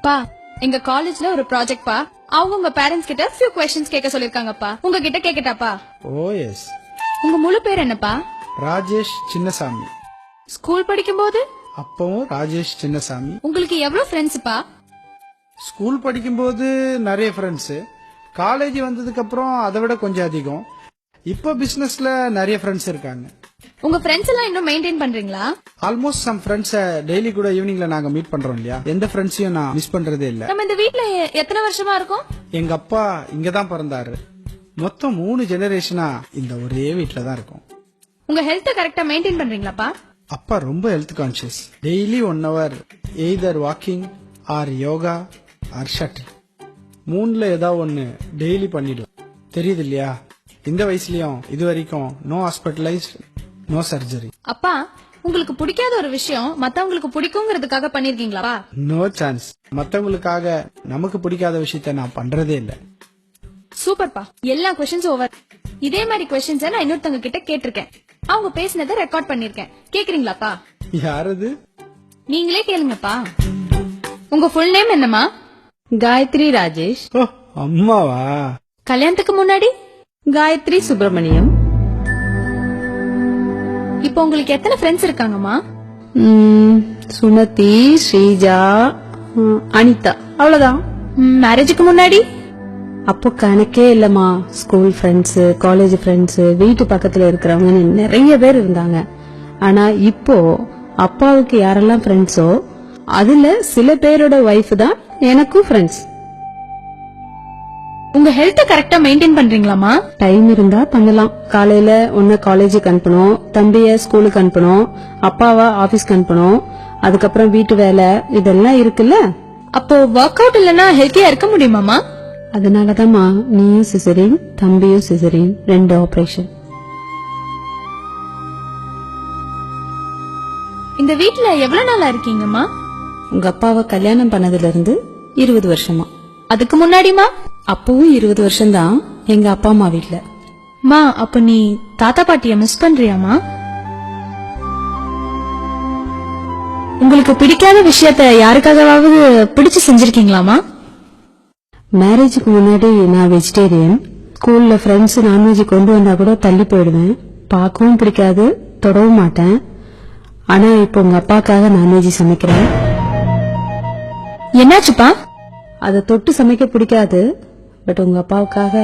பா எங்க காலேஜ்ல ஒரு ப்ராஜெக்ட் பா அவங்க உங்க பேரண்ட்ஸ் கிட்ட few questions கேட்க சொல்லிருக்காங்கப்பா. உங்ககிட்ட கேக்கட்டாப்பா? ஓ எஸ். உங்க முழு பேர் என்னப்பா? ராஜேஷ் சின்னசாமி. ஸ்கூல் படிக்கும்போது அப்பவும் ராஜேஷ் சின்னசாமி. உங்களுக்கு எவ்வளவு ஃப்ரெண்ட்ஸ்ப்பா? ஸ்கூல் படிக்கும்போது நிறைய ஃப்ரெண்ட்ஸ். காலேஜ் வந்ததுக்கு அப்புறம் அதை விட கொஞ்சம் அதிகம். இப்போ பிசினஸ்ல நிறைய ஃப்ரெண்ட்ஸ் இருக்காங்க. உங்க ஃப்ரெண்ட்ஸ் எல்லாம் இன்னும் மெயின்டைன் பண்றீங்களா? ஆல்மோஸ்ட் சம் ஃப்ரெண்ட்ஸ் டெய்லி கூட ஈவினிங்ல நாங்க மீட் பண்றோம் இல்லையா, எந்த ஃப்ரெண்ட்ஸையும் நான் மிஸ் பண்றதே இல்ல. நம்ம இந்த வீட்ல எத்தனை வருஷமா இருக்கோம்? எங்க அப்பா இங்க தான் பிறந்தாரு. மொத்தம் 3 ஜெனரேஷனா இந்த ஒரே வீட்ல தான் இருக்கோம். உங்க ஹெல்த் கரெக்டா மெயின்டைன் பண்றீங்களாப்பா? அப்பா ரொம்ப health conscious. Daily 1 hour either walking or yoga or shuttle. 3ல ஏதாவது ஒன்னு டெய்லி பண்ணிடுவோம். தெரியுது இல்லையா, இந்த வயசுலயும் இது வரைக்கும் நோ ஹாஸ்பிட்டலைஸ்ட், நோ சர்ஜரி. அப்பா உங்களுக்கு பிடிக்காத ஒரு விஷயம் மத்தவங்களுக்கு பிடிக்குங்கிறதுக்காக பண்ணிருக்கீங்களா? No chance. மத்தவங்களுக்காக நமக்கு பிடிக்காத விஷயத்த நான் பண்றதே இல்ல. சூப்பர்ப்பா, எல்லா क्वेश्चंस ஓவர். இதே மாதிரி क्वेश्चंस நான் இன்னொருத்தங்க கிட்ட கேட்டிருக்கேன். அவங்க பேசினதை ரெக்கார்ட் பண்ணிருக்கேன். கேக்குறீங்களாப்பா? யாரது? நீங்களே கேளுங்கப்பா. உங்க ஃபுல் நேம் என்னமா? காயத்ரி ராஜேஷ். ஓ அம்மாவா? கல்யாணத்துக்கு முன்னாடி காயத்ரி சுப்பிரமணியம். இப்போ உங்களுக்கு எத்தனை ஃப்ரெண்ட்ஸ் இருக்காங்கம்மா? சுமதி, ஸ்ரீஜா, அனிதா, அவ்வளவுதான். மேரேஜுக்கு முன்னாடி? அப்போ கணக்கே இல்லம்மா. ஸ்கூல் ஃப்ரெண்ட்ஸ், காலேஜ் ஃப்ரெண்ட்ஸ், வீட்டு பக்கத்துல இருக்கிறவங்க நிறைய பேர் இருந்தாங்க. ஆனா இப்போ அப்பாவுக்கு யாரெல்லாம் ஃப்ரெண்ட்ஸோ அதுல சில பேரோட ஒய்ஃப் தான் எனக்கும் ஃப்ரெண்ட்ஸ். உங்க ஹெல்த் கரெக்டா மெயின்டைன் பண்றீங்களாமா? டைம் இருந்தா பண்ணலாம். காலையில ஒன்னு காலேஜுக்கு அனுப்பணும், தம்பிய ஸ்கூலுக்கு அனுப்பணும், அப்பாவா ஆபீஸ்க்கு அனுப்பணும், அதுக்கப்புறம் வீட்டு வேலை இதெல்லாம் இருக்குல்ல. அப்போ ஒர்க் அவுட் இல்லனா ஹெல்த்தியா இருக்க முடியுமாமா? அதனாலதான்மா நீயும் சிசரின், தம்பியும் சிசரின், 2 ஆபரேஷன். இந்த வீட்ல எவ்வளவு நாளா இருக்கீங்கம்மா? உங்க அப்பாவை கல்யாணம் பண்ணதுல இருந்து 20 வருஷமா. அதுக்கு முன்னாடிமா? அப்பவும் 20 வருஷம்தான் எங்க அப்பா அம்மா வீட்ல. மா அப்ப நீ தாத்தா பாட்டிய மிஸ் பண்றியாமா? உங்களுக்கு பிடிக்காத விஷயத்த யாருக்காகவாவது பிடிச்சு செஞ்சிருக்கீங்களாமா? மேரேஜுக்கு முன்னாடி நான் வெஜிடேரியன். ஸ்கூல்ல ஃப்ரெண்ட்ஸ் நான்வெஜ் கொண்டு வந்தா கூட தள்ளி போயிடுவேன். பார்க்கவும் பிடிக்காது, தொடவும் மாட்டேன். ஆனா இப்போ உங்க அப்பாக்காக நான்வெஜ் சமைக்கிறேன். என்னாச்சுப்பா? அதை தொட்டு சமைக்க பிடிக்காது, பட் உங்க அப்பாவுக்காக.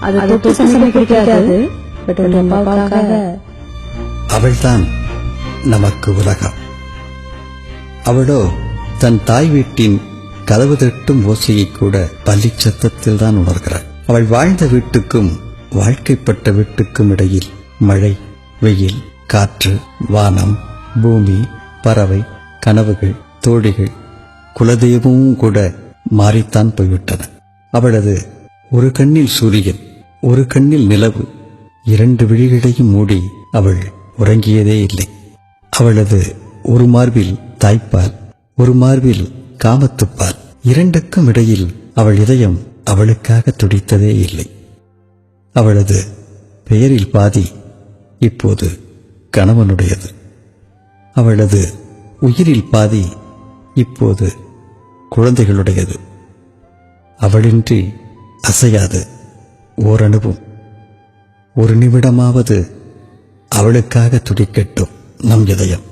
அதை தொட்டு சமைக்க பிடிக்காது, பட் உங்க அப்பாவுக்காக. அவள்தான் நமக்கு உலகம். அவளோ தன் தாய் வீட்டின் கதவு தட்டும் ஓசையை கூட பள்ளி சத்தத்தில் தான் உணர்கிறாள். அவள் வாழ்ந்த வீட்டுக்கும் வாழ்க்கைப்பட்ட வீட்டுக்கும் இடையில் மழை, வெயில், காற்று, வானம், பூமி, பறவை, கனவுகள், தோழிகள், குலதெய்வமும் கூட மாறித்தான் போய்விட்டன. அவளது ஒரு கண்ணில் சூரியன், ஒரு கண்ணில் நிலவு, 2 விழிகளையும் மூடி அவள் உறங்கியதே இல்லை. அவளது ஒரு மார்பில் தாய்ப்பால், ஒரு மார்பில் காமத்துப்பால், 2க்கும் இடையில் அவள் இதயம் அவளுக்காக துடித்ததே இல்லை. அவளது பெயரில் பாதி இப்போது கணவனுடையது. அவளது உயிரில் பாதி இப்போது குழந்தைகளுடையது. அவளின்றி அசையாது ஓரணுவும். ஒரு நிமிடமாவது அவளுக்காக துடிக்கட்டும் நம் இதயம்.